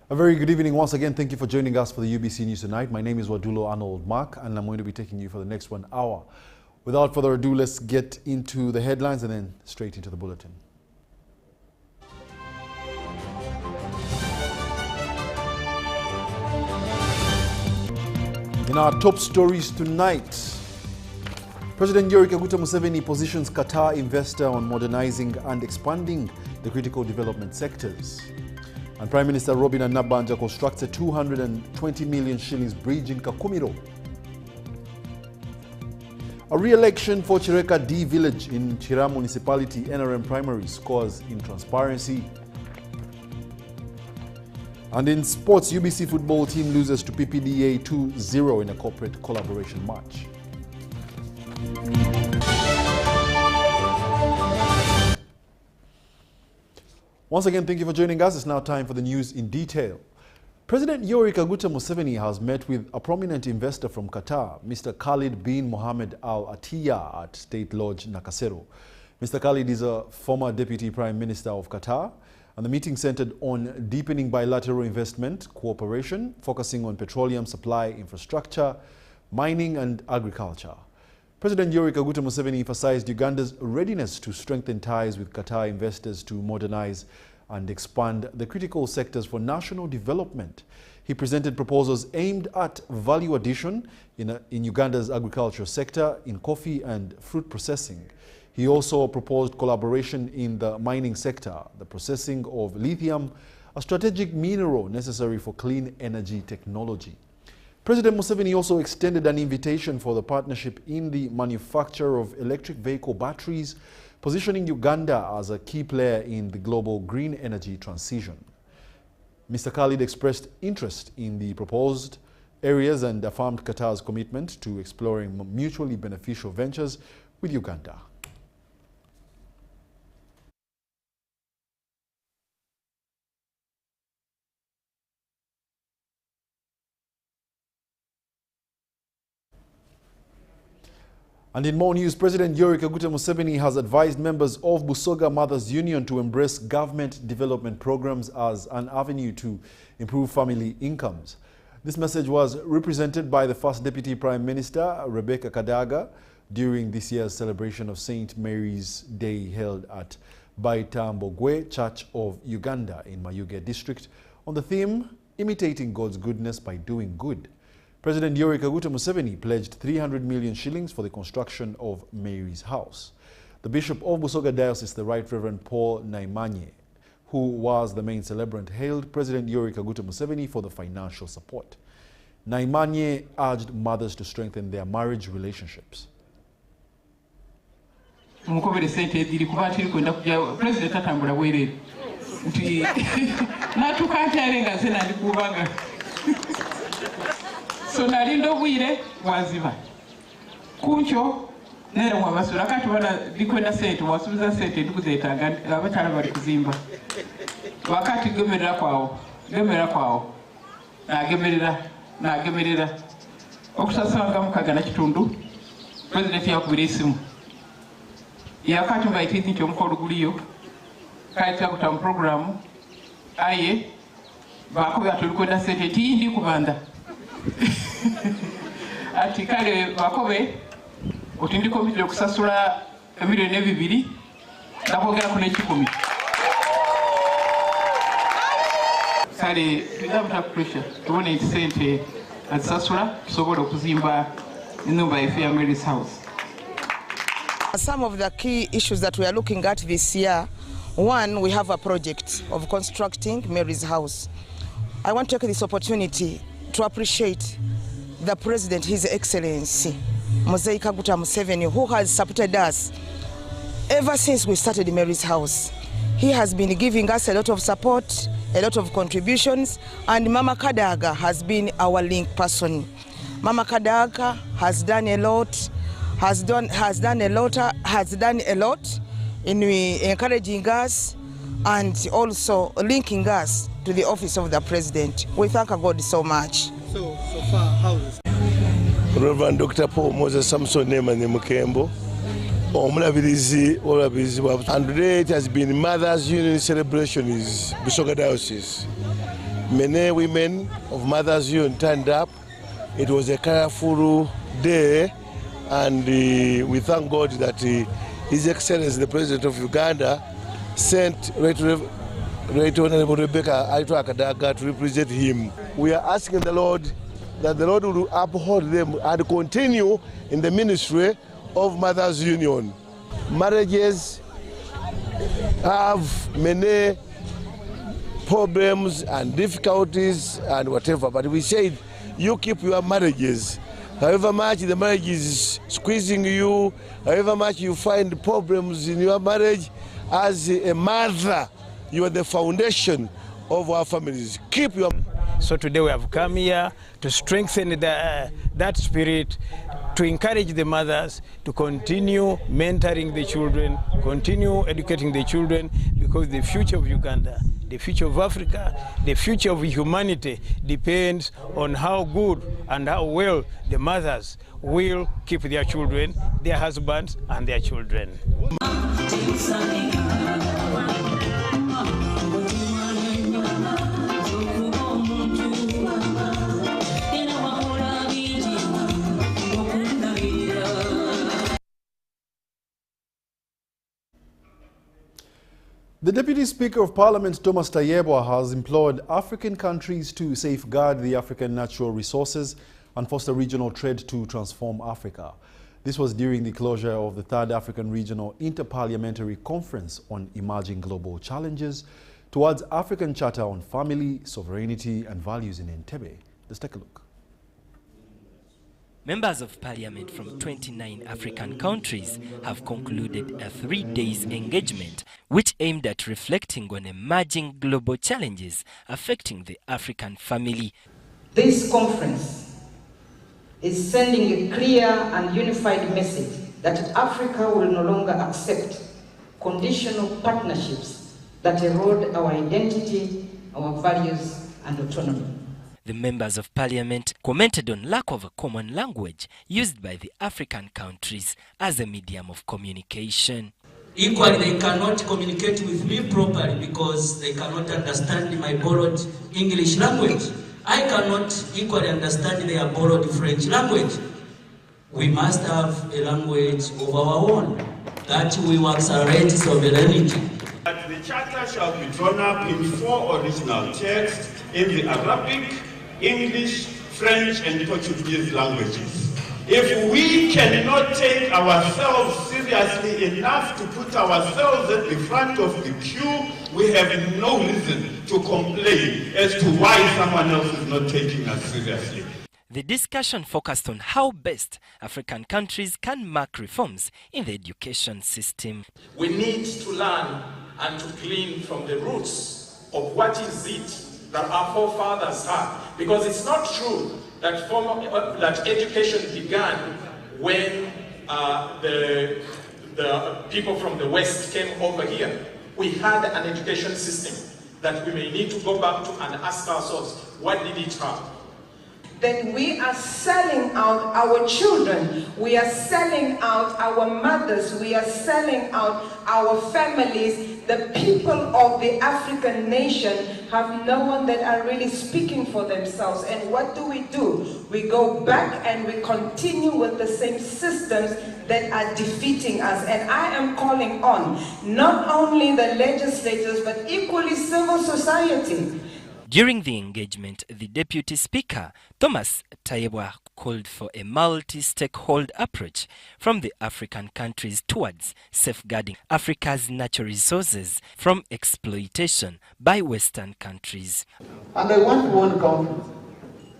A very good evening once again. Thank you for joining us for the UBC News tonight. My name is Wadulo Arnold Mark, and I'm going to be taking you for the next 1 hour. Without further ado, let's get into the headlines and then straight into the bulletin. In our top stories tonight, President Yoweri Kaguta Museveni positions Qatar investor on modernizing and expanding the critical development sectors. And Prime Minister Robin Anabanja constructs a 220 million shillings bridge in Kakumiro. A re-election for Chireka D village in Chira municipality NRM primary scores in transparency. And in sports, UBC football team loses to PPDA 2-0 in a corporate collaboration match. Once again, thank you for joining us. It's now time for the news in detail. President Yoweri Kaguta Museveni has met with a prominent investor from Qatar, Mr. Khalid bin Mohammed Al Attiyah at State Lodge, Nakasero. Mr. Khalid is a former Deputy Prime Minister of Qatar, and the meeting centered on deepening bilateral investment cooperation, focusing on petroleum supply infrastructure, mining and agriculture. President Yoweri Kaguta Museveni emphasized Uganda's readiness to strengthen ties with Qatar investors to modernize and expand the critical sectors for national development. He presented proposals aimed at value addition in Uganda's agricultural sector, in coffee and fruit processing. He also proposed collaboration in the mining sector, the processing of lithium, a strategic mineral necessary for clean energy technology. President Museveni also extended an invitation for the partnership in the manufacture of electric vehicle batteries, positioning Uganda as a key player in the global green energy transition. Mr. Khalid expressed interest in the proposed areas and affirmed Qatar's commitment to exploring mutually beneficial ventures with Uganda. And in more news, President Yoweri Kaguta Museveni has advised members of Busoga Mothers Union to embrace government development programs as an avenue to improve family incomes. This message was represented by the First Deputy Prime Minister, Rebecca Kadaga, during this year's celebration of St. Mary's Day held at Baitambogwe Church of Uganda in Mayuge District on the theme, Imitating God's Goodness by Doing Good. President Yoweri Kaguta Museveni pledged 300 million shillings for the construction of Mary's House. The Bishop of Busoga Diocese, the Right Reverend Paul Naimanye, who was the main celebrant, hailed President Yoweri Kaguta Museveni for the financial support. Naimanye urged mothers to strengthen their marriage relationships. So nalindo bwire waziba kuncho nere mwabasura kati wala likwenda sente wasubiza sente ndikuzeetaga abatala bali kuzimba wakati gemerera kwao nagemerera okusasanga mukagana kitundu president yakubira isimu yakati mbaitizi nti omukolo guliyo kati akuta mu program aye bakobe atolikwenda sente tindi kubanda ati kale bakobe otindiko mitire kusasula emiliyoni 2 nakwogera ku n'ekikumi kale tuzamuta pressure tubone nti sente azisasula tusobole okuzimba ennyumba yaffe ya Mary's House. Some of the key issues that we are looking at this year, one, we have a project of constructing Mary's House. I want to take this opportunity to appreciate the President, His Excellency, Yoweri Kaguta Museveni, who has supported us ever since we started Mary's House. He has been giving us a lot of support, a lot of contributions, and Mama Kadaga has been our link person. Mama Kadaga has done a lot, has done a lot in encouraging us and also linking us to the office of the President. We thank God so much. So far, how is it? Reverend Dr. Paul Moses Samson Nemane Mukembo, and today it has been Mothers Union celebration in Busoga Diocese. Many women of Mothers Union turned up. It was a colorful day, and we thank God that His Excellency the President of Uganda sent Right Honorable Rebecca Aito Akadaga to represent him. We are asking the Lord that the Lord will uphold them and continue in the ministry of Mothers Union. Marriages have many problems and difficulties and whatever, but we said you keep your marriages. However much the marriage is squeezing you, however much you find problems in your marriage, as a mother, you are the foundation of our families. Keep your... So today we have come here to strengthen that spirit, to encourage the mothers to continue mentoring the children, continue educating the children, because the future of Uganda, the future of Africa, the future of humanity depends on how good and how well the mothers will keep their children, their husbands and their children. The Deputy Speaker of Parliament, Thomas Tayebwa, has implored African countries to safeguard the African natural resources and foster regional trade to transform Africa. This was during the closure of the Third African Regional Interparliamentary Conference on Emerging Global Challenges towards African Charter on Family, Sovereignty and Values in Entebbe. Let's take a look. Members of Parliament from 29 African countries have concluded a 3-day engagement which aimed at reflecting on emerging global challenges affecting the African family. This conference is sending a clear and unified message that Africa will no longer accept conditional partnerships that erode our identity, our values and autonomy. The members of Parliament commented on lack of a common language used by the African countries as a medium of communication. Equally, they cannot communicate with me properly because they cannot understand my borrowed English language. I cannot equally understand their borrowed French language. We must have a language of our own that will accelerate sovereignty. The Charter shall be drawn up in 4 original texts in the Arabic, English, French and Portuguese languages. If we cannot take ourselves seriously enough to put ourselves at the front of the queue, we have no reason to complain as to why someone else is not taking us seriously. The discussion focused on how best African countries can mark reforms in the education system. We need to learn and to glean from the roots of what is it that our forefathers had, because it's not true that that education began when the people from the West came over here. We had an education system that we may need to go back to and ask ourselves, what did it have? Then we are selling out our children, we are selling out our mothers, we are selling out our families. The people of the African nation have no one that are really speaking for themselves. And what do? We go back and we continue with the same systems that are defeating us. And I am calling on not only the legislators, but equally civil society. During the engagement, the Deputy Speaker, Thomas Tayebwa, called for a multi-stakeholder approach from the African countries towards safeguarding Africa's natural resources from exploitation by Western countries. And I want to warn countries,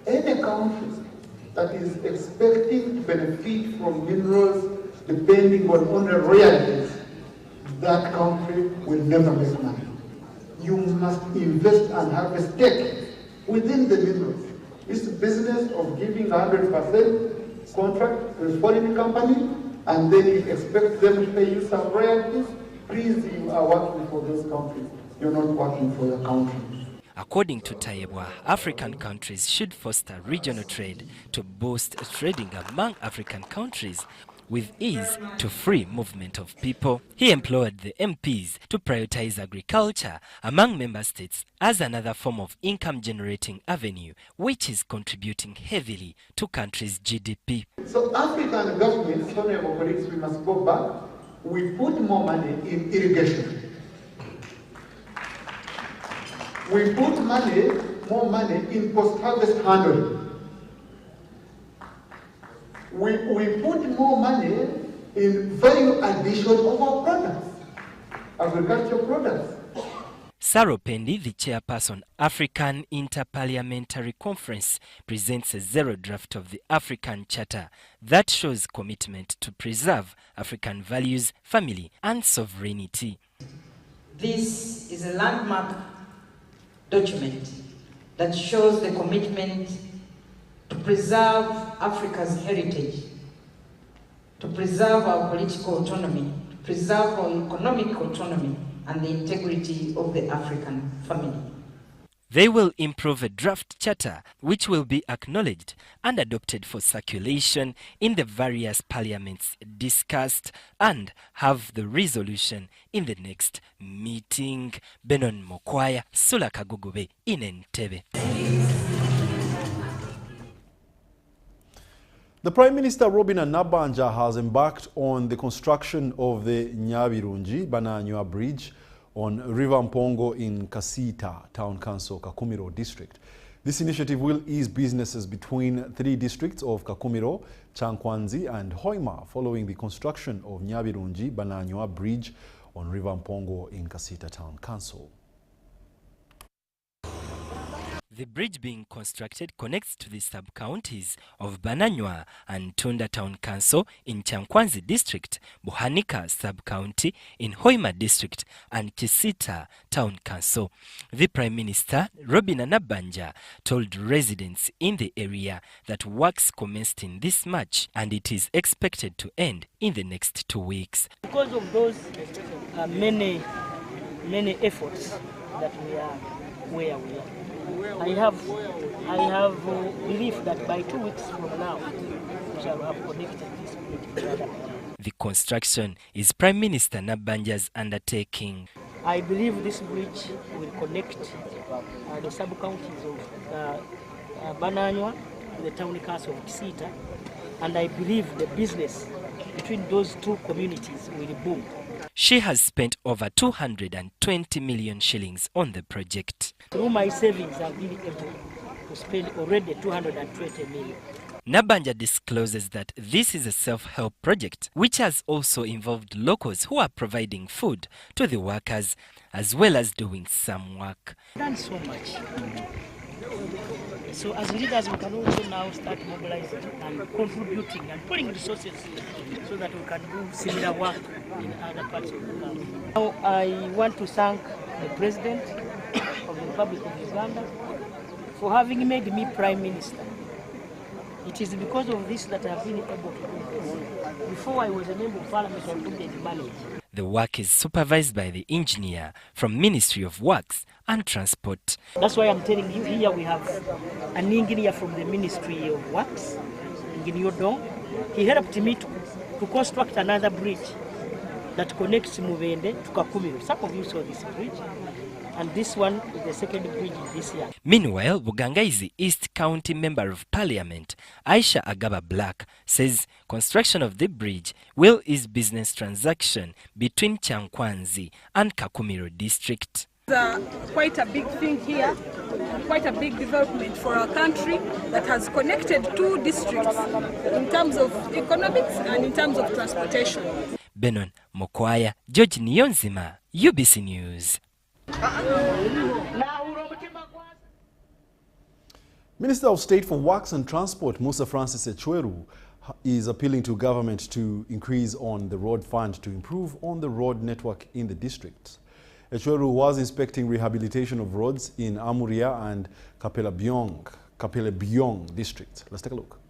any country that is expecting to benefit from minerals depending on only royalties, that country will never make money. You must invest and have a stake within the minerals. It's the business of giving 100% contract to a foreign company and then you expect them to pay you some royalties. Please, you are working for those countries. You're not working for your country. According to Tayebwa, African countries should foster regional trade to boost trading among African countries with ease to free movement of people. He implored the MPs to prioritize agriculture among member states as another form of income-generating avenue, which is contributing heavily to countries' GDP. So African governments, honorable colleagues, we must go back. We put more money in irrigation. We put more money in post-harvest handling. We put more money in value addition of our products, agricultural products. Saro Pendi, the chairperson African Interparliamentary Conference, presents a zero draft of the African Charter that shows commitment to preserve African values, family and sovereignty. This is a landmark document that shows the commitment to preserve Africa's heritage, to preserve our political autonomy, to preserve our economic autonomy, and the integrity of the African family. They will improve a draft charter which will be acknowledged and adopted for circulation in the various parliaments discussed and have the resolution in the next meeting. Benon Mokwaya, Sula Kagogobe in Entebbe. The Prime Minister Robina Nabanja has embarked on the construction of the Nyabirungi Bananywa Bridge on River Mpongo in Kasita Town Council, Kakumiro District. This initiative will ease businesses between 3 districts of Kakumiro, Chankwanzi and Hoima following the construction of Nyabirungi Bananywa Bridge on River Mpongo in Kasita Town Council. The bridge being constructed connects to the sub-counties of Bananywa and Tunda Town Council in Chankwanzi District, Buhanika Sub-County in Hoima District and Kisita Town Council. The Prime Minister, Robina Nabanja, told residents in the area that works commenced in this March and it is expected to end in the next 2 weeks. Because of those many efforts that we are where we are. I have belief that by 2 weeks from now, we shall have connected this bridge together. The construction is Prime Minister Nabanja's undertaking. I believe this bridge will connect the sub-counties of Bananywa to the town council of Kisita, and I believe the business between those 2 communities will boom. She has spent over 220 million shillings on the project. Through my savings, I've been able to spend already 220 million. Nabanja discloses that this is a self-help project which has also involved locals who are providing food to the workers as well as doing some work. Done so much. So as leaders, we can also now start mobilizing and contributing and putting resources so that we can do similar work in other parts of the country. Now I want to thank the President of the Republic of Uganda for having made me Prime Minister. It is because of this that I have been able to do this. Before I was a member of Parliament, I couldn't manage. The work is supervised by the engineer from Ministry of Works and Transport. That's why I'm telling you here we have an engineer from the Ministry of Works, Engineer Dong. He helped me to construct another bridge that connects Muvende to Kakumiro. Some of you saw this bridge. And this one is the second bridge this year. Meanwhile, Bugangaizi East County Member of Parliament, Aisha Agaba Black, says construction of the bridge will ease business transaction between Chankwanzi and Kakumiro district. Quite a big thing here, quite a big development for our country that has connected 2 districts in terms of economics and in terms of transportation. Benon Mokwaya, George Niyonzima, UBC News. Minister of State for Works and Transport, Musa Francis Echweru, is appealing to government to increase on the road fund to improve on the road network in the district. Echweru was inspecting rehabilitation of roads in Amuria and Kapelebyong district. Let's take a look.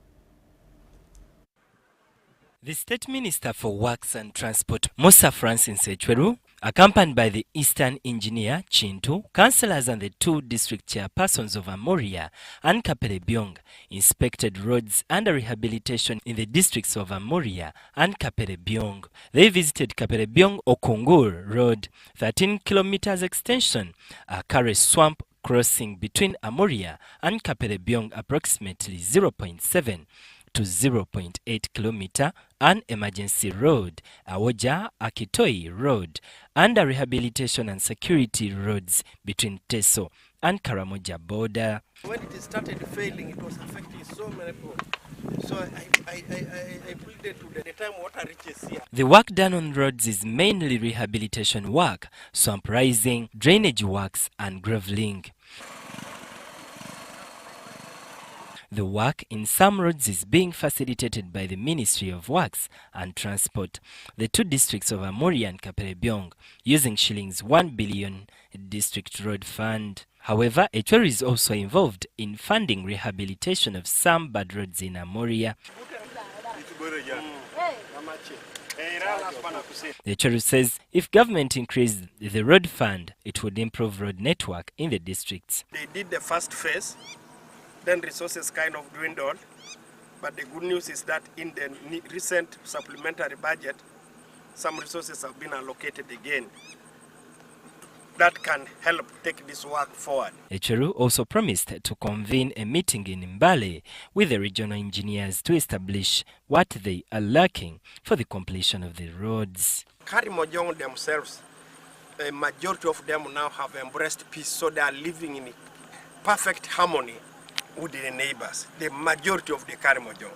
The State Minister for Works and Transport, Musa Francis Echweru, Accompanied by the Eastern Engineer, Chintu, councillors and the 2 district chairpersons of Amoria and Kapere-Byong inspected roads under rehabilitation in the districts of Amoria and Kapere-Byong. They visited Kapere-Byong Okungur Road, 13 kilometers extension, a Kare swamp crossing between Amoria and Kapere-Byong approximately 0.7 to 0.8 kilometer, an emergency road, Awoja Akitoi Road, and a rehabilitation and security roads between Teso and Karamoja border. When it started failing, it was affecting so many people. So I pleaded to the time water reaches here. The work done on roads is mainly rehabilitation work, swamp rising, drainage works, and gravelling. The work in some roads is being facilitated by the Ministry of Works and Transport, the 2 districts of Amoria and Kapere-Byong, using shillings 1 billion district road fund. However, Etweru is also involved in funding rehabilitation of some bad roads in Amoria. Etweru says if government increased the road fund, it would improve road network in the districts. They did the first phase. Then resources kind of dwindled, but the good news is that in the recent supplementary budget, some resources have been allocated again. That can help take this work forward. Etweru also promised to convene a meeting in Mbale with the regional engineers to establish what they are lacking for the completion of the roads. Karimojong themselves, a majority of them now have embraced peace, so they are living in perfect harmony with the neighbors, the majority of the Karimojong.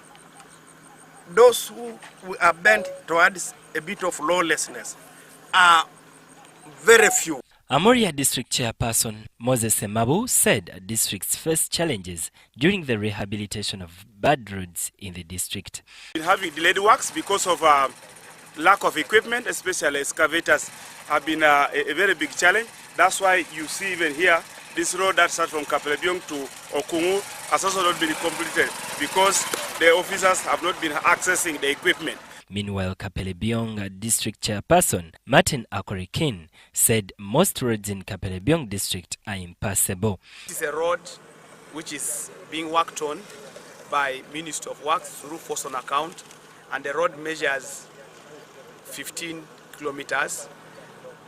Those who are bent towards a bit of lawlessness are very few. Amoria District Chairperson Moses Emabu said districts face challenges during the rehabilitation of bad roads in the district. We're having delayed works because of lack of equipment, especially excavators have been a very big challenge. That's why you see even here, this road that starts from Kapere-Byong to Okungu has also not been completed because the officers have not been accessing the equipment. Meanwhile, Kapere-Byong District Chairperson Martin Akorikin said most roads in Kapere-Byong District are impassable. This is a road which is being worked on by Ministry of Works through force on account, and the road measures 15 kilometers.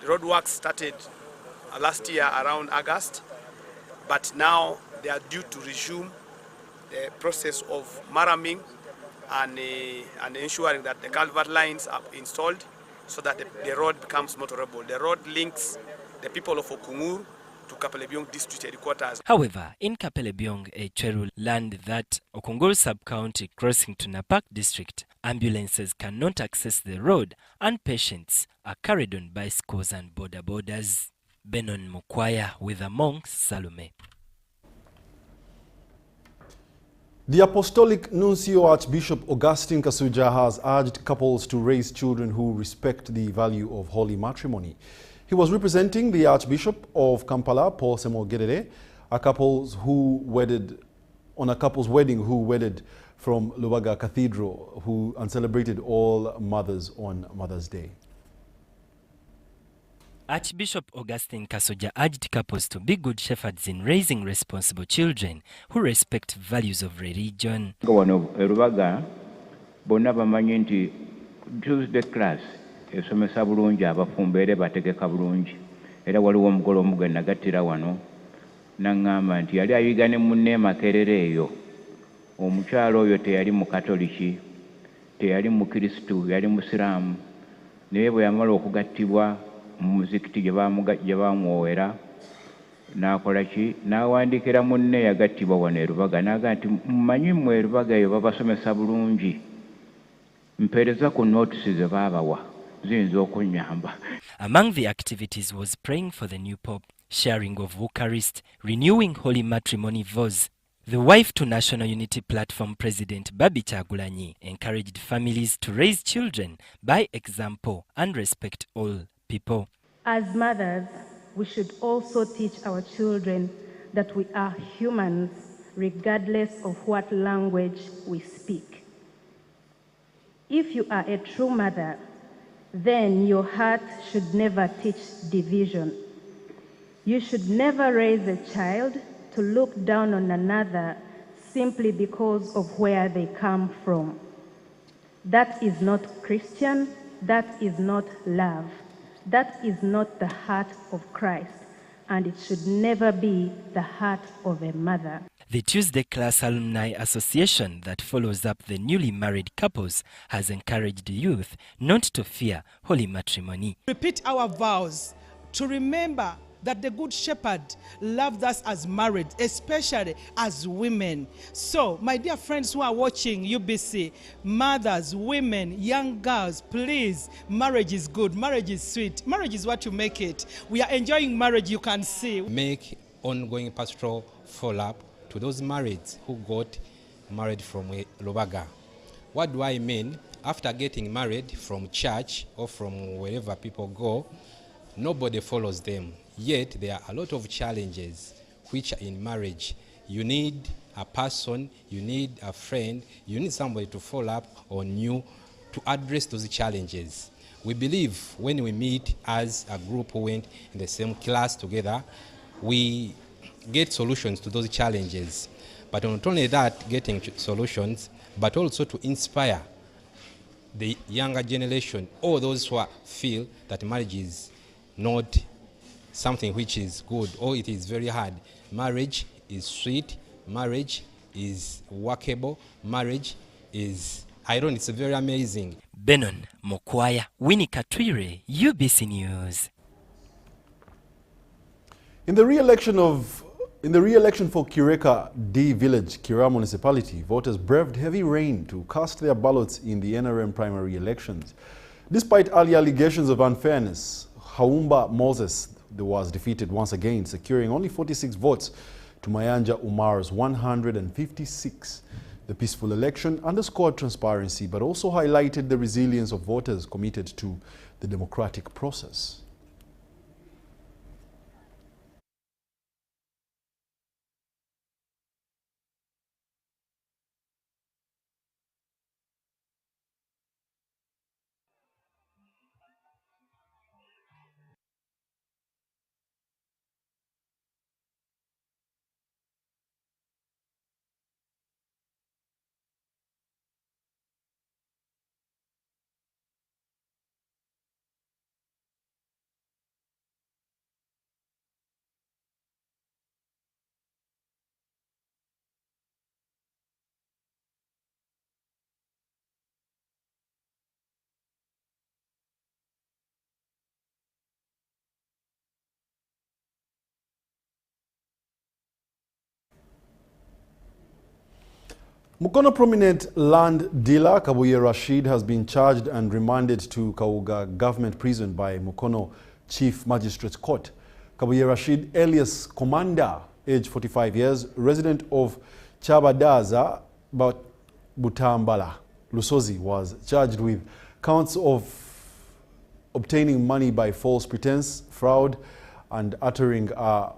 The road work started last year around August, but now they are due to resume the process of maraming and ensuring that the culvert lines are installed so that the road becomes motorable. The road links the people of Okungur to Kapere-Byong district headquarters. However, in Kapere-Byong, Etweru learned that Okungur sub-county crossing to Napak district, ambulances cannot access the road and patients are carried on bicycles and boarders. Benon Mukwaya with Among Salome. The Apostolic Nuncio Archbishop Augustine Kasuja has urged couples to raise children who respect the value of holy matrimony. He was representing the Archbishop of Kampala, Paul Semogedere, on a couple's wedding who wedded from Lubaga Cathedral and celebrated all mothers on Mother's Day. Archbishop Augustine Kasuja urged couples to be good shepherds in raising responsible children who respect values of religion. Lubaga bonna bamanyi nti Tuesday class esomesa bulungi abafumbeere bategeka bulungi era waliwo omugole omugeni nagattira wano naŋŋamba nti yali ayiga ne munne Makerere eyo omukyalo oyo teyali mukatoliki teyali mukristu yali musiraamu naye bwe yamala okugattibwa mu muzikiti gye baamuwoowera n'akola ki n'awandiikira munne yagattibwa wano e Lubaga n'aga nti mmanyi mmwe e Lubaga eyo babasomesa bulungi mpeereza ku notices ze baabawa ziyinza okunnyamba. Among the activities was praying for the new pope, sharing of Eucharist, renewing holy matrimony vows. The Wife to National Unity Platform President Babi Kyagulanyi encouraged families to raise children by example and respect all people. As mothers, we should also teach our children that we are humans regardless of what language we speak. If you are a true mother, then your heart should never teach division. You should never raise a child to look down on another simply because of where they come from. That is not Christian, that is not love, that is not the heart of Christ, and it should never be the heart of a mother. The Tuesday Class Alumni Association that follows up the newly married couples has encouraged youth not to fear holy matrimony. Repeat our vows to remember that the Good Shepherd loved us as married, especially as women. So, my dear friends who are watching UBC, mothers, women, young girls, please, marriage is good, marriage is sweet, marriage is what you make it. We are enjoying marriage, you can see. Make ongoing pastoral follow-up to those marrieds who got married from Lubaga. What do I mean? After getting married from church or from wherever people go, nobody follows them. Yet there are a lot of challenges which are in marriage. You need a person, you need a friend, you need somebody to follow up on you to address those challenges. We believe when we meet as a group who went in the same class together, we get solutions to those challenges. But not only that, getting solutions, but also to inspire the younger generation or those who feel that marriage is not something which is good or it is very hard. Marriage is sweet, marriage is workable, marriage is, it's very amazing. Benon Mokwaya, Winnie Katwire, UBC News. In the re-election for Kireka D Village, Kira Municipality, voters braved heavy rain to cast their ballots in the NRM primary elections. Despite early allegations of unfairness, Haumba Moses was defeated once again, securing only 46 votes to Mayanja Umar's 156. The peaceful election underscored transparency but also highlighted the resilience of voters committed to the democratic process. Mukono prominent land dealer Kabuye Rashid has been charged and remanded to Kauga Government Prison by Mukono Chief Magistrates Court. Kabuye Rashid, alias Commander, age 45 years, resident of Chabadaza, Butambala, Lusozi, was charged with counts of obtaining money by false pretense, fraud, and uttering a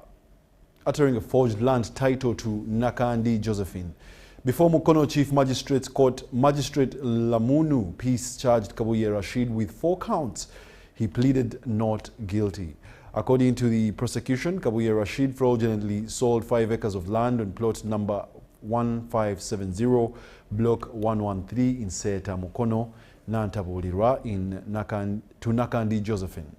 forged land title to Nakandi Josephine. Before Mukono Chief Magistrates Court, Magistrate Lamunu Peace charged Kabuye Rashid with 4 counts. He pleaded not guilty. According to the prosecution, Kabuye Rashid fraudulently sold 5 acres of land on plot number 1570, block 113 in Seta Mukono, Nantabulira to Nakandi Josephine.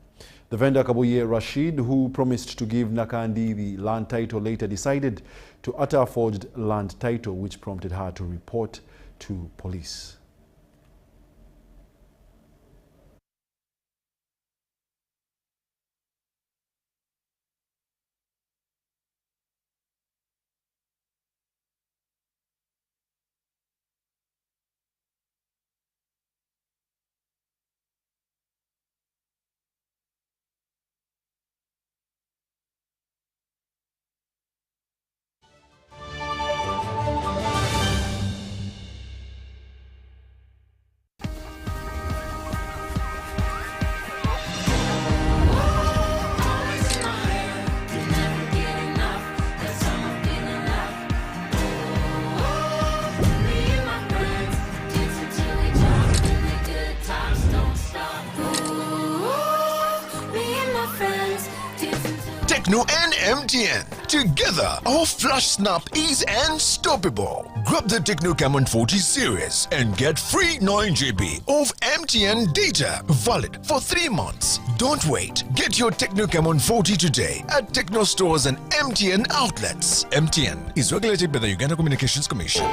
The vendor Kabuye Rashid, who promised to give Nakandi the land title, later decided to utter a forged land title, which prompted her to report to police. Techno and MTN. Together, our flash snap is unstoppable. Grab the Techno Camon 40 series and get free 9 GB of MTN data valid for 3 months. Don't wait. Get your Techno Camon 40 today at Techno stores and MTN outlets. MTN is regulated by the Uganda Communications Commission.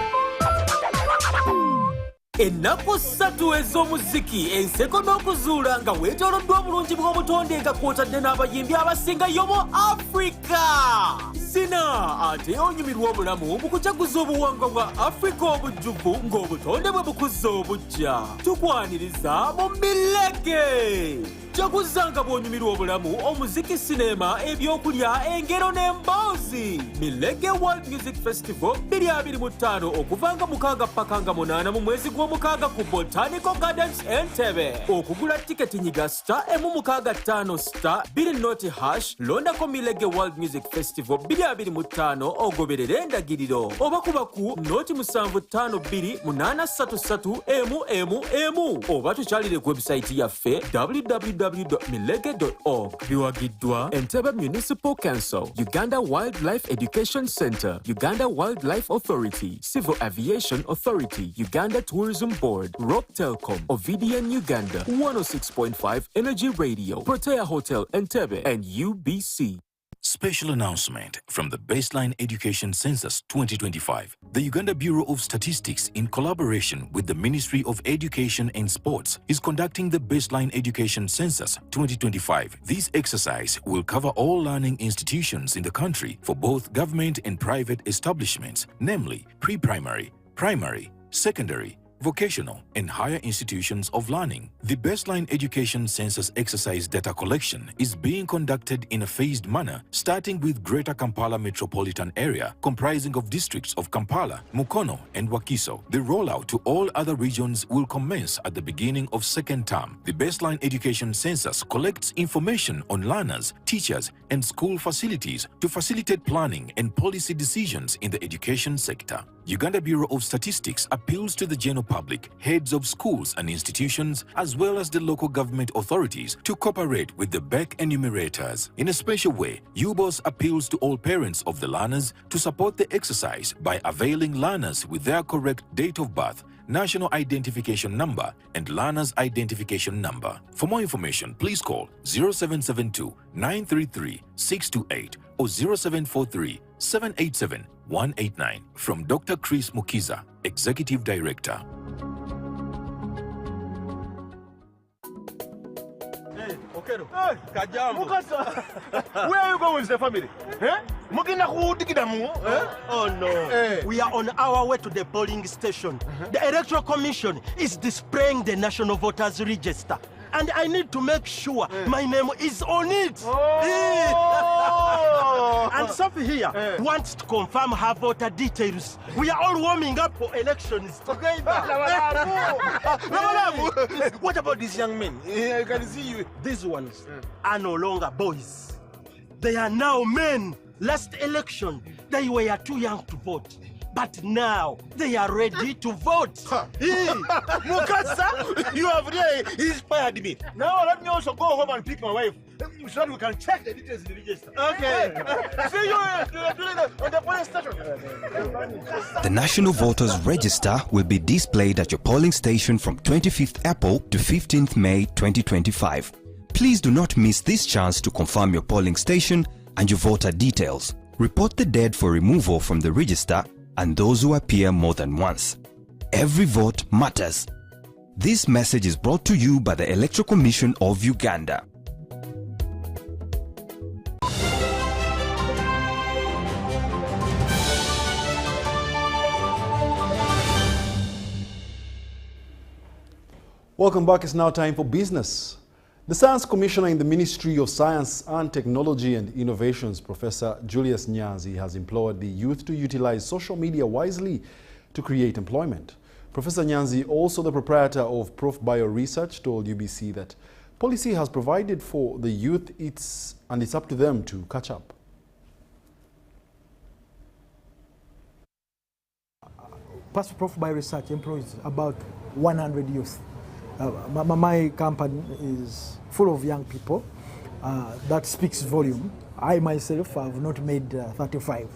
Ennaku 3 ez'omuziki enseko n'okuzuula nga weetooloddwa obulungi bw'obutonde nga kw'otadde n'abayimbi abasingayo mu Africa. Zina ate onyumirwa obulamu mu kujaguza obuwangwa bwa Africa obujjuvu ng'obutonde bwe bukuzza obujja. Tukwaniriza mu Milege. Jaguza nga bw'onyumirwa obulamu omuziki, sinema, ebyokulya, engero n'emboozi. Milege World Music Festival 2025 okuva nga 6 paka nga 8 mu mwezi gw'omukaaga ku Botanical Gardens Entebbe. Okugula tiketi nyiga *M65*2 londako Milege World Music Festival 2025 ogoberere endagiriro oba kuba ku noti 752833 oba tukyalire ku website yaffe www.milege.org. Biwagiddwa Entebbe Municipal Council, Uganda Wildlife Education Center, Uganda Wildlife Authority, Civil Aviation Authority, Uganda Tourism Board, Rock Telcom, Ovidian Uganda, 106.5 Energy Radio, Protea Hotel Entebbe, and UBC. Special announcement from the Baseline Education Census 2025. The Uganda Bureau of Statistics, in collaboration with the Ministry of Education and Sports, is conducting the Baseline Education Census 2025. This exercise will cover all learning institutions in the country for both government and private establishments, namely pre-primary, primary, secondary, vocational, and higher institutions of learning. The Baseline Education Census exercise data collection is being conducted in a phased manner, starting with Greater Kampala Metropolitan Area, comprising of districts of Kampala, Mukono, and Wakiso. The rollout to all other regions will commence at the beginning of second term. The Baseline Education Census collects information on learners, teachers, and school facilities to facilitate planning and policy decisions in the education sector. Uganda Bureau of Statistics appeals to the general public, heads of schools and institutions, as well as the local government authorities to cooperate with the BEC enumerators. In a special way, UBOS appeals to all parents of the learners to support the exercise by availing learners with their correct date of birth, national identification number, and learner's identification number. For more information, please call 0772 933 628 or 0743 787 189 from Dr. Chris Mukiza, Executive Director. Hey, Okero. Hey, Kajambo. Mukasa. Where are you going with the family? Eh? Oh no. Hey. We are on our way to the polling station. The Electoral Commission is displaying the National Voters Register. And I need to make sure my name is on it. Oh. And Sophie here wants to confirm her voter details. We are all warming up for elections together. What about these young men? I can see you. These ones are no longer boys. They are now men. Last election, they were too young to vote. But now, they are ready to vote. Mukasa, you have really inspired me. Now let me also go home and pick my wife so that we can check the details in the register. Okay. See you on the polling station. The National Voters Register will be displayed at your polling station from 25th April to 15th May 2025. Please do not miss this chance to confirm your polling station and your voter details. Report the dead for removal from the register and those who appear more than once. Every vote matters. This message is brought to you by the Electoral Commission of Uganda. Welcome back. It's now time for business. The Science Commissioner in the Ministry of Science and Technology and Innovations, Professor Julius Nyanzi, has implored the youth to utilize social media wisely to create employment. Professor Nyanzi, also the proprietor of Prof Bio Research, told UBC that policy has provided for the youth and it's up to them to catch up. Prof Bio Research employs about 100 youth. My company is full of young people, that speaks volume. I myself have not made 35,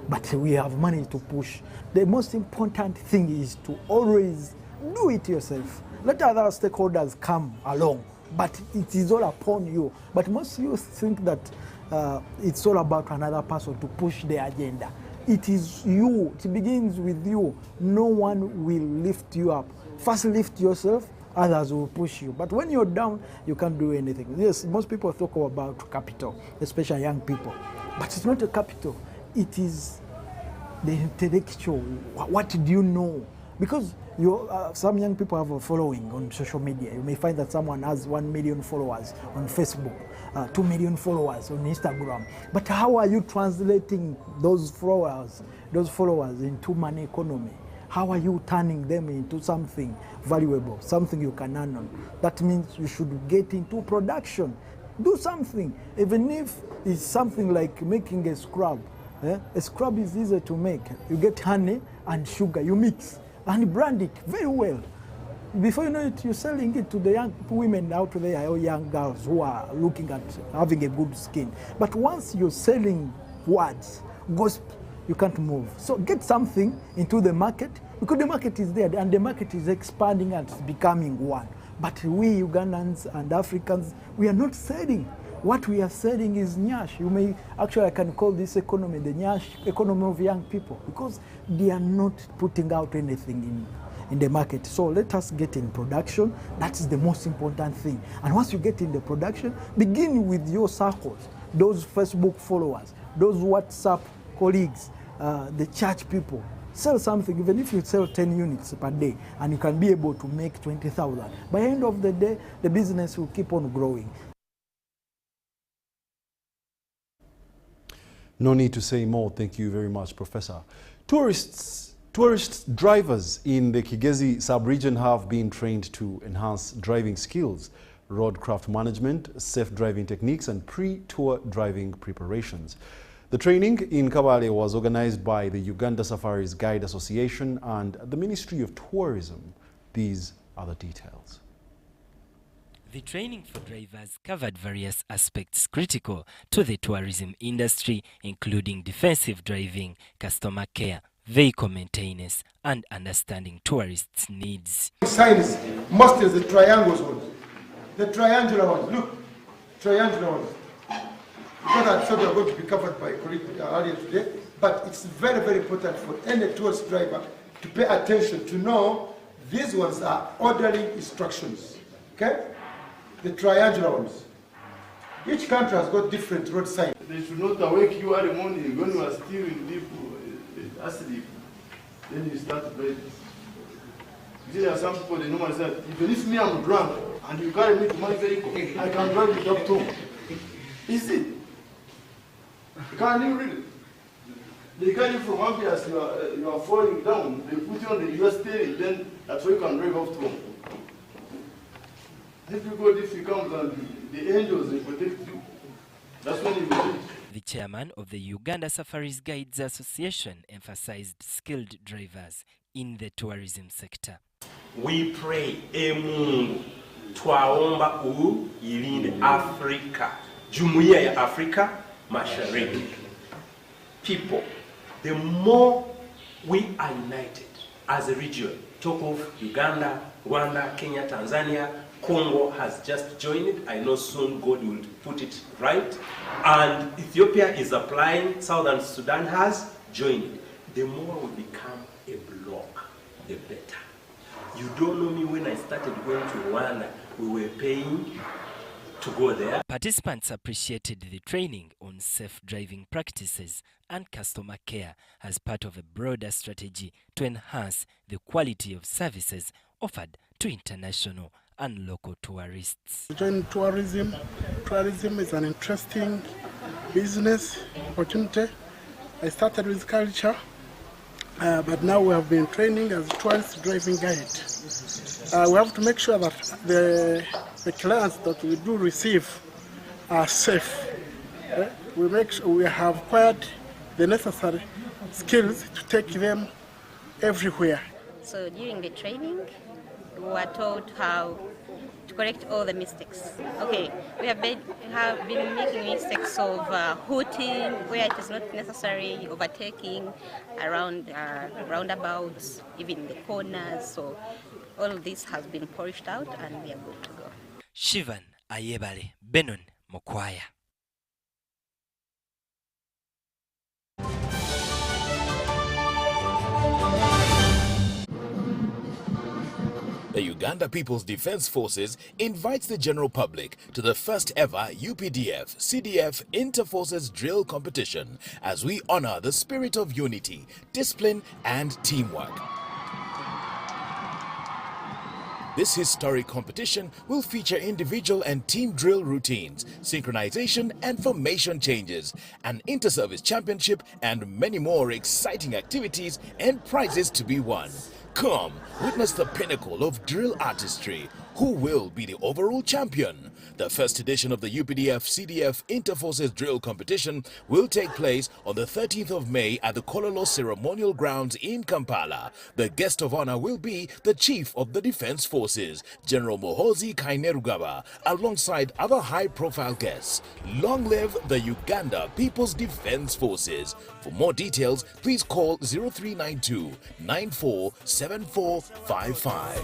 but we have managed to push. The most important thing is to always do it yourself. Let other stakeholders come along, but it is all upon you. But most youth think that it's all about another person to push the agenda. It is you. It begins with you. No one will lift you up. First lift yourself, others will push you. But when you're down, you can't do anything. Yes, most people talk about capital, especially young people. But it's not a capital. It is the intellectual. What do you know? Because some young people have a following on social media. You may find that someone has 1 million followers on Facebook, 2 million followers on Instagram. But how are you translating those followers into money economy? How are you turning them into something valuable, something you can earn on? That means you should get into production. Do something, even if it's something like making a scrub. A scrub is easy to make. You get honey and sugar, you mix and brand it very well. Before you know it, you're selling it to the young women out there or young girls who are looking at having a good skin. But once you're selling words, gospel, you can't move. So get something into the market, because the market is there and the market is expanding and becoming one. But we Ugandans and Africans, we are not selling. What we are selling is nyash. I can call this economy the nyash economy of young people, because they are not putting out anything in the market. So let us get in production. That is the most important thing. And once you get in the production, begin with your circles, those Facebook followers, those WhatsApp colleagues, the church people. Sell something, even if you sell 10 units per day, and you can be able to make 20,000. By the end of the day, the business will keep on growing. No need to say more. Thank you very much, Professor. Tourist drivers in the Kigezi sub-region have been trained to enhance driving skills, roadcraft management, safe driving techniques, and pre-tour driving preparations. The training in Kabale was organized by the Uganda Safaris Guide Association and the Ministry of Tourism. These are the details. The training for drivers covered various aspects critical to the tourism industry, including defensive driving, customer care, vehicle maintenance, and understanding tourists' needs. Signs, most of the triangles ones, the triangular ones, look, triangular ones. Because I thought they were going to be covered by earlier today, but it's very, very important for any tourist driver to pay attention, to know these ones are ordering instructions, okay? The triangular ones. Each country has got different road signs. They should not awake you early morning when you are still in deep asleep. Then you start driving. There are some people, they normally say, even if me I'm drunk and you carry me to my vehicle, I can drive it up to home. Is it? Can you read it? They carry you from Ambias, you are falling down. They put you on the US steering, then that's why you can drive up to home. Everybody, if you come and the angels, they protect you. That's when you will reach. The chairman of the Uganda Safaris Guides Association emphasized skilled drivers in the tourism sector. We pray, Mungu, twaomba ilinde Africa, Jumuiya ya Afrika Mashariki. People, the more we are united as a region, talk of Uganda, Rwanda, Kenya, Tanzania, Congo has just joined. I know soon God will put it right. And Ethiopia is applying. Southern Sudan has joined. The more we become a bloc, the better. You don't know me, when I started going to Rwanda, we were paying to go there. Participants appreciated the training on safe driving practices and customer care as part of a broader strategy to enhance the quality of services offered to international and local tourists. Join tourism. Tourism is an interesting business opportunity. I started with culture, but now we have been training as a tourist driving guide. We have to make sure that the clients that we do receive are safe. We make sure we have acquired the necessary skills to take them everywhere. So during the training, we were taught how to correct all the mistakes. Okay, we have been making mistakes of hooting where it is not necessary, overtaking around roundabouts, even the corners. So all of this has been polished out and we are good to go. Shivan Ayebale, Benon Mokwaya. The Uganda People's Defense Forces invites the general public to the first ever UPDF CDF Interforces Drill Competition as we honor the spirit of unity, discipline and teamwork. This historic competition will feature individual and team drill routines, synchronization and formation changes, an inter-service championship and many more exciting activities and prizes to be won. Come, witness the pinnacle of drill artistry. Who will be the overall champion? The first edition of the UPDF CDF Interforces Drill Competition will take place on the 13th of May at the Kololo Ceremonial Grounds in Kampala. The guest of honor will be the Chief of the Defense Forces, General Muhoozi Kainerugaba, alongside other high-profile guests. Long live the Uganda People's Defense Forces. For more details, please call 0392 947455.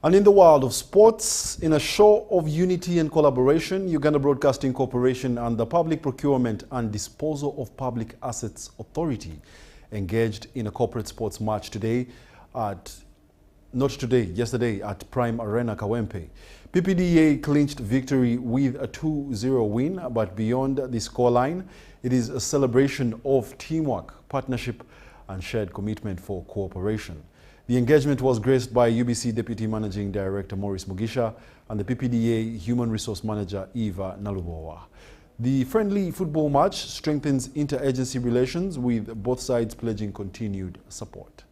And in the world of sports, in a show of unity and collaboration, Uganda Broadcasting Corporation and the Public Procurement and Disposal of Public Assets Authority engaged in a corporate sports match yesterday at Prime Arena Kawempe. PPDA clinched victory with a 2-0 win, but beyond the scoreline, it is a celebration of teamwork, partnership and shared commitment for cooperation. The engagement was graced by UBC Deputy Managing Director Maurice Mugisha and the PPDA Human Resource Manager Eva Nalubowa. The friendly football match strengthens interagency relations, with both sides pledging continued support.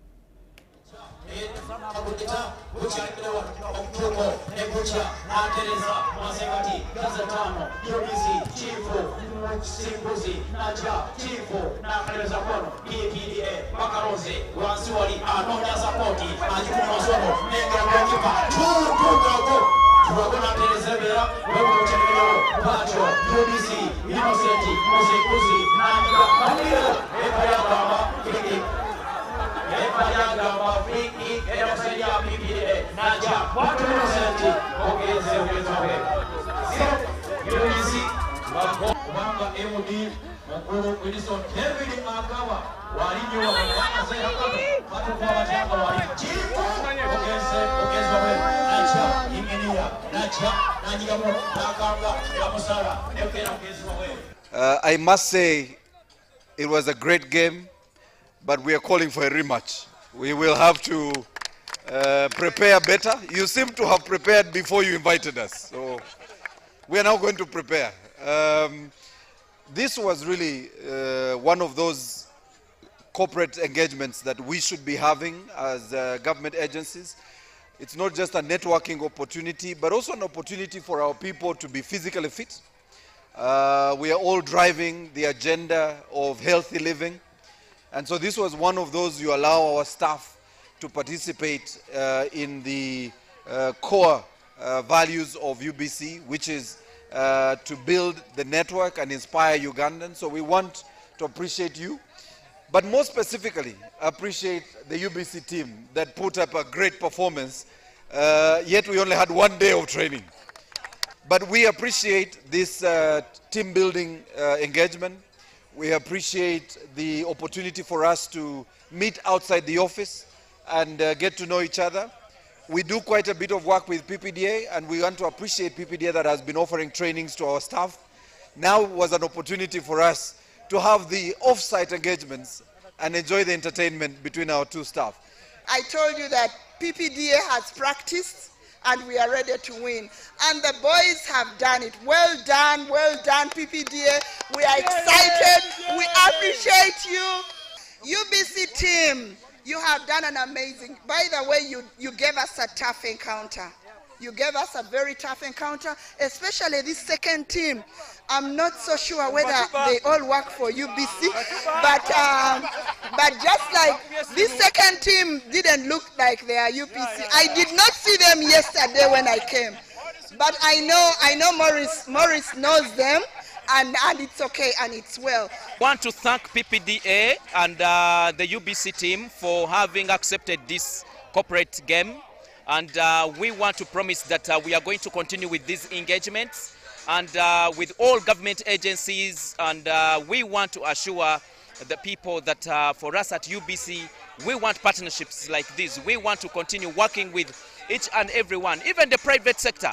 I must say it was a great game, but we are calling for a rematch. We will have to prepare better. You seem to have prepared before you invited us, so we are now going to prepare. This was really one of those corporate engagements that we should be having as government agencies. It's not just a networking opportunity, but also an opportunity for our people to be physically fit. We are all driving the agenda of healthy living. And so this was one of those you allow our staff to participate in the core values of UBC, which is to build the network and inspire Ugandans. So we want to appreciate you, but more specifically, appreciate the UBC team that put up a great performance, yet we only had 1 day of training. But we appreciate this team building engagement. We appreciate the opportunity for us to meet outside the office and get to know each other. We do quite a bit of work with PPDA, and we want to appreciate PPDA that has been offering trainings to our staff. Now was an opportunity for us to have the off-site engagements and enjoy the entertainment between our two staff. I told you that PPDA has practiced and we are ready to win. And the boys have done it. Well done, PPDA. We are excited. We appreciate you. UBC team, you have done an amazing. By the way, you gave us a tough encounter. You gave us a very tough encounter, especially this second team. I'm not so sure whether they all work for UBC, but just like this second team didn't look like they are UPC. I did not see them yesterday when I came, but I know Morris knows them, and it's okay and it's well. I want to thank PPDA and the UBC team for having accepted this corporate game. And we want to promise that we are going to continue with these engagements and with all government agencies, and we want to assure the people that for us at UBC, we want partnerships like this. We want to continue working with each and everyone, even the private sector.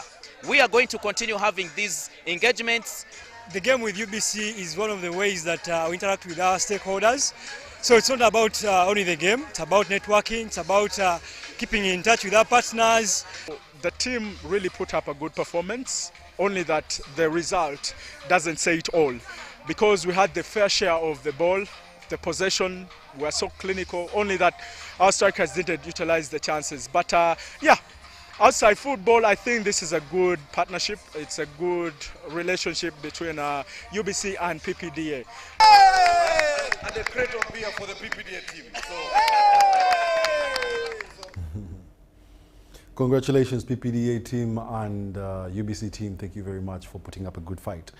We are going to continue having these engagements. The game with UBC is one of the ways that we interact with our stakeholders. So it's not about only the game, it's about networking, it's about keeping in touch with our partners. The team really put up a good performance, only that the result doesn't say it all. Because we had the fair share of the ball, the possession, we were so clinical, only that our strikers didn't utilize the chances. But yeah, outside football, I think this is a good partnership. It's a good relationship between UBC and PPDA. And a crate of beer for the PPDA team. Congratulations, PPDA team and UBC team. Thank you very much for putting up a good fight.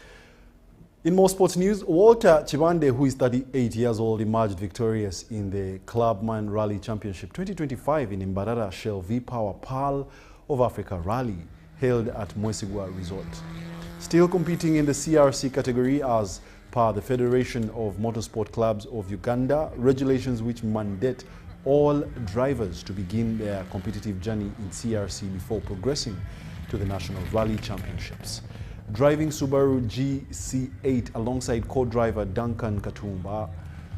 In more sports news, Walter Chibande, who is 38 years old, emerged victorious in the Clubman Rally Championship 2025 in Mbarara Shell V-Power Pearl of Africa Rally, held at Mwesigwa Resort. Still competing in the CRC category as per the Federation of Motorsport Clubs of Uganda, regulations which mandate all drivers to begin their competitive journey in CRC before progressing to the National Rally Championships. Driving Subaru GC8 alongside co-driver Duncan Katumba,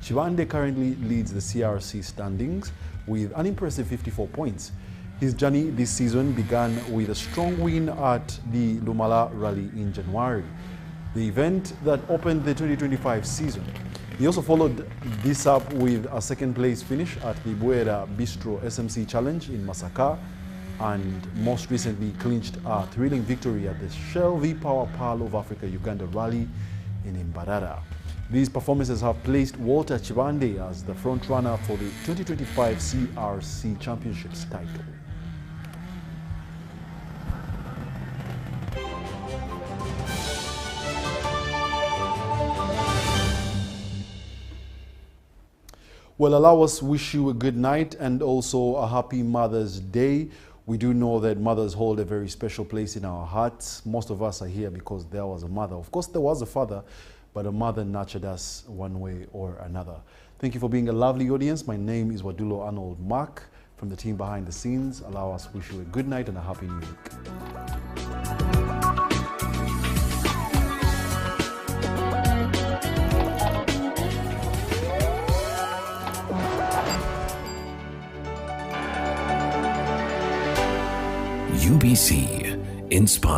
Chibande currently leads the CRC standings with an impressive 54 points. His journey this season began with a strong win at the Lumala Rally in January, the event that opened the 2025 season. He also followed this up with a second place finish at the Buera Bistro SMC Challenge in Masaka, and most recently clinched a thrilling victory at the Shell V-Power Pearl of Africa Uganda Rally in Mbarara. These performances have placed Walter Chibande as the front-runner for the 2025 CRC Championships title. Well, allow us to wish you a good night and also a happy Mother's Day. We do know that mothers hold a very special place in our hearts. Most of us are here because there was a mother. Of course, there was a father, but a mother nurtured us one way or another. Thank you for being a lovely audience. My name is Wadulo Arnold Mark from the team behind the scenes. Allow us to wish you a good night and a happy new week. UBC, inspiring.